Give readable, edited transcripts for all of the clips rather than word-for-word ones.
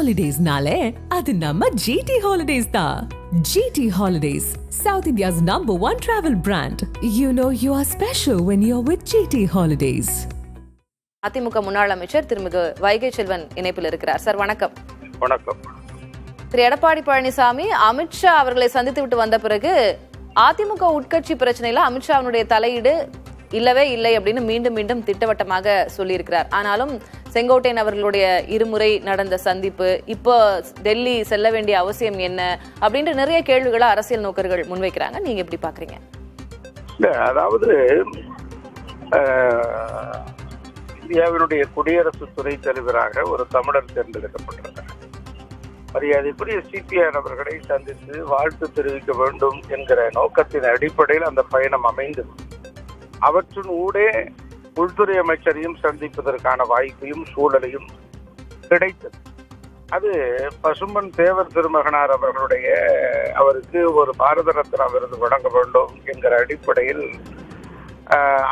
Holidays-nale, adu namma GT Holidays da. GT Holidays, South India's #1 travel brand. You know you are special when you're with GT Holidays. AIADMK முன்னாள் அமைச்சர் திருமிகு வைகை செல்வன் இணைப்பில் இருக்கிறார். Sir வணக்கம். வணக்கம். திரு எடப்பாடி பழனிசாமி அமித்ஷா அவர்களை சந்தித்து விட்டு வந்த பிறகு அதிமுக உட்கட்சி பிரச்சனையில அமித்ஷாவுடைய தலையீடு இல்லவே இல்லை அப்படின்னு மீண்டும் மீண்டும் திட்டவட்டமாக சொல்லியிருக்கிறார். ஆனாலும் செங்கோட்டையன் அவர்களுடைய இருமுறை நடந்த சந்திப்பு, இப்போ டெல்லி செல்ல வேண்டிய அவசியம் என்ன அப்படின்ற நிறைய கேள்விகளை அரசியல் நோக்கர்கள் முன்வைக்கிறாங்க. நீங்க எப்படி பாக்குறீங்க? அதாவது இந்தியாவினுடைய குடியரசு துணைத் தலைவராக ஒரு தமிழர் தேர்ந்தெடுக்கப்பட்டிருக்கிறார். மரியாதைக்குரிய சிபிஆர் அவர்களை சந்தித்து வாழ்த்து தெரிவிக்க வேண்டும் என்கிற நோக்கத்தின் அடிப்படையில் அந்த பயணம் அமைந்தது. அவற்றின் ஊடே உள்துறை அமைச்சரையும் சந்திப்பதற்கான வாய்ப்பையும் சூழலையும் கிடைத்தது. அது பசும்பன் தேவர் திருமகனார் அவர்களுடைய அவருக்கு ஒரு பாரத ரத்னா விருது வழங்க வேண்டும் என்கிற அடிப்படையில்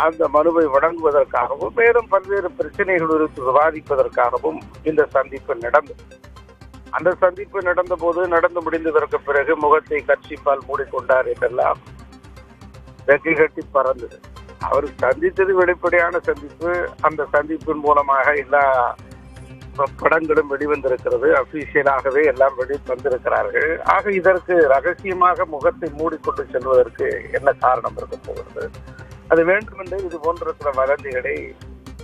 அந்த மனுவை வழங்குவதற்காகவும் மேலும் பல்வேறு பிரச்சனைகள் குறித்து விவாதிப்பதற்காகவும் இந்த சந்திப்பு நடந்தது. அந்த சந்திப்பு நடந்த போது நடந்து முடிந்ததற்கு பிறகு முகத்தை கட்சிப்பால் மூடிக்கொண்டார் என்றெல்லாம் வெற்றி கட்டி பறந்தது. அவர் சந்தித்தது வெளிப்படையான சந்திப்பு. அந்த சந்திப்பின் மூலமாக எல்லா படங்களும் வெளிவந்திருக்கிறது. அபிஷியலாகவே எல்லாம் வெளிவந்திருக்கிறார்கள். ஆக இதற்கு ரகசியமாக முகத்தை மூடிக்கொண்டு செல்வதற்கு என்ன காரணம் இருக்க போகிறது? அது வேண்டுமென்றே இது போன்ற சில வதந்திகளை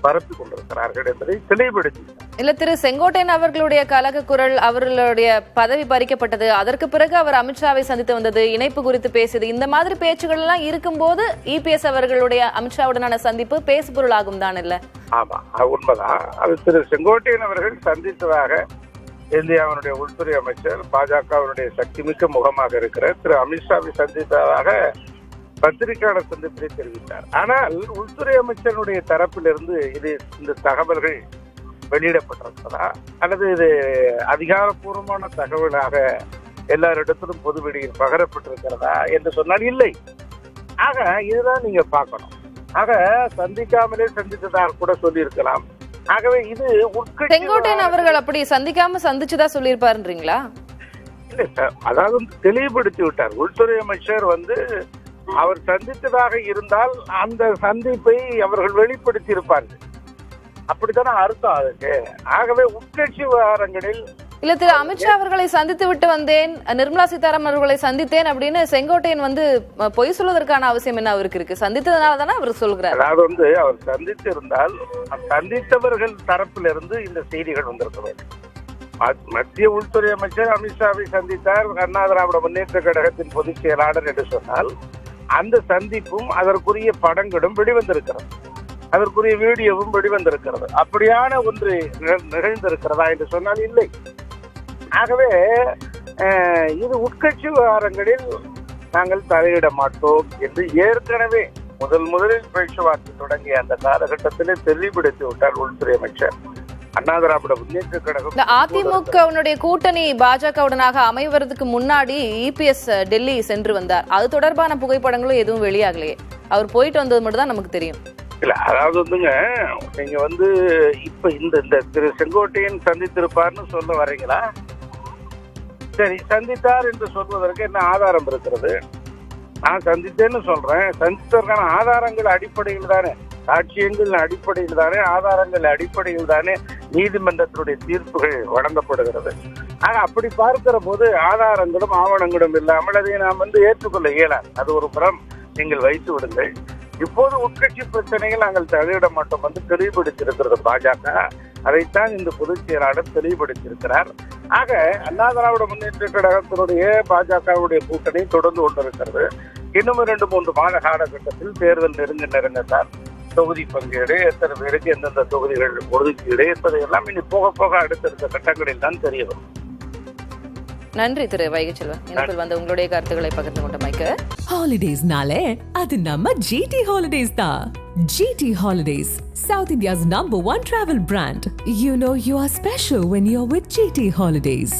பரப்பிக் கொண்டிருக்கிறார்கள் என்பதை தெளிவுபடுத்தி. இல்ல, திரு செங்கோட்டையன் அவர்களுடைய கலக குரல், அவர்களுடைய பதவி பறிக்கப்பட்டது, அதற்கு பிறகு அவர் அமித்ஷாவை சந்தித்து வந்தது, இணைப்பு குறித்து பேசியது, இந்த மாதிரி பேச்சுகள் எல்லாம் இருக்கும்போது இபிஎஸ் அவர்களுடைய அமித்ஷாவுடனான சந்திப்பு பேசுபொருள் ஆகும் தான் இல்ல? ஆமா, உண்மைதான். அது திரு செங்கோட்டையன் அவர்கள் சந்தித்ததாக இந்தியாவினுடைய உள்துறை அமைச்சர் பாஜகவினுடைய சக்திமிக்க முகமாக இருக்கிற திரு அமித்ஷாவை சந்தித்ததாக பத்திரிகையாளர் சந்திப்பிலே தெரிவித்தார். ஆனால் உள்துறை அமைச்சருடைய தரப்பிலிருந்து இந்த தகவல்கள் வெளியிடப்பட்டிருக்கிறதா அல்லது இது அதிகாரப்பூர்வமான தகவலாக எல்லாரிடத்திலும் பொதுவெளியில் பகரப்பட்டிருக்கிறதா என்று சொன்னால் இல்லை. ஆக இதுதான் நீங்க பார்க்கணும். ஆக சந்திக்காமலே சந்தித்ததாக கூட சொல்லி இருக்கலாம். ஆகவே இது செங்கோட்டையன் அவர்கள் அப்படி சந்திக்காம சந்திச்சுதான் சொல்லியிருப்பாருன்றீங்களா? இல்லை, அதாவது தெளிவுபடுத்தி விட்டார். உள்துறை அமைச்சர் அவர் சந்தித்ததாக இருந்தால் அந்த சந்திப்பை அவர்கள் வெளிப்படுத்தி இருப்பார்கள். அப்படித்தானே அர்த்தம் அதுக்கு. ஆகவே உட்கட்சி விவகாரங்களில் இல்ல, திரு அமித்ஷா அவர்களை சந்தித்து விட்டு வந்தேன், நிர்மலா சீதாராமன் அவர்களை சந்தித்தேன் அப்படின்னு செங்கோட்டையன் பொய் சொல்வதற்கான அவசியம் என்ன அவருக்கு இருக்கு? சந்தித்ததுனால தானே அவர் சொல்கிறார். அதாவது அவர் சந்தித்து இருந்தால் சந்தித்தவர்கள் தரப்பிலிருந்து இந்த செய்திகள் வந்திருக்கிறது. மத்திய உள்துறை அமைச்சர் அமித்ஷாவை சந்தித்தார், அண்ணா திராவிட முன்னேற்ற கழகத்தின் பொதுச் செயலாளர் என்று சொன்னால் அந்த சந்திப்பும் அதற்குரிய படங்களும் வெளிவந்திருக்கிறது, அதற்குரிய வீடியோவும் வெளிவந்திருக்கிறது. அப்படியான ஒன்று நிகழ்ந்திருக்கிறதா என்று சொன்னால் இல்லை. ஆகவே இது உட்கட்சி விவகாரங்களில் நாங்கள் தலையிட மாட்டோம் என்று ஏற்கனவே முதலில் பேச்சுவார்த்தை தொடங்கிய அந்த காலகட்டத்திலே தெளிவுபடுத்தி விட்டார் உள்துறை அமைச்சர். அண்ணா திராவிட முன்னேற்ற கழகம் அதிமுகவுடைய கூட்டணி பாஜகவுடனாக அமைவதற்கு முன்னாடி இபிஎஸ் டெல்லி சென்று வந்தார். அது தொடர்பான புகைப்படங்களும் எதுவும் வெளியாகலையே. அவர் போயிட்டு வந்தது மட்டும் தான் நமக்கு தெரியும். இல்ல, அதாவது நீங்க இப்ப இந்த திரு செங்கோட்டையன் சந்தித்திருப்பார்னு சொல்ல வர்றீங்களா? சரி, சந்தித்தார் என்று சொல்வதற்கு என்ன ஆதாரம் இருக்கிறது? நான் சந்தித்தேன்னு சொல்றேன். சந்தித்ததற்கான ஆதாரங்கள் அடிப்படையில் தானே, சாட்சியங்கள் அடிப்படையில் தானே, ஆதாரங்கள் அடிப்படையில் தானே நீதிமன்றத்தினுடைய தீர்ப்புகள் வழங்கப்படுகிறது. ஆக அப்படி பார்க்கிற போது ஆதாரங்களும் ஆவணங்களும் இல்லாமல் அதை நாம் ஏற்றுக்கொள்ள இயலாது. அது ஒரு புறம் நீங்கள் வைத்து விடுங்கள். இப்போது உட்கட்சி பிரச்சனைகள் நாங்கள் தலையிட மாட்டோம் தெளிவுபடுத்தியிருக்கிறது பாஜக. அதைத்தான் இந்த பொதுச் செயலாளர் தெளிவுபடுத்தியிருக்கிறார். ஆக அண்ணா திராவிட முன்னேற்ற கழகத்தினுடைய பாஜகவுடைய கூட்டணி தொடர்ந்து கொண்டிருக்கிறது. இன்னும் 2-3 மாத காலகட்டத்தில் தேர்தல் நெருங்கத்தான் தொகுதி பங்கீடு, எத்தனை பேருக்கு எந்தெந்த தொகுதிகள் ஒதுக்கீடு என்பதையெல்லாம் இனி போக போக அடுத்தடுத்த கட்டங்களில் தான் தெரிய வரும். நன்றி திரு வைகை செல்வன். எனக்கு உங்களுடைய கருத்துக்களை பகிர்ந்து கொண்டமைக்கு. Holidays-nale, adu namma GT Holidays da. GT Holidays, South India's #1 travel brand. You know you are special when you're with GT Holidays.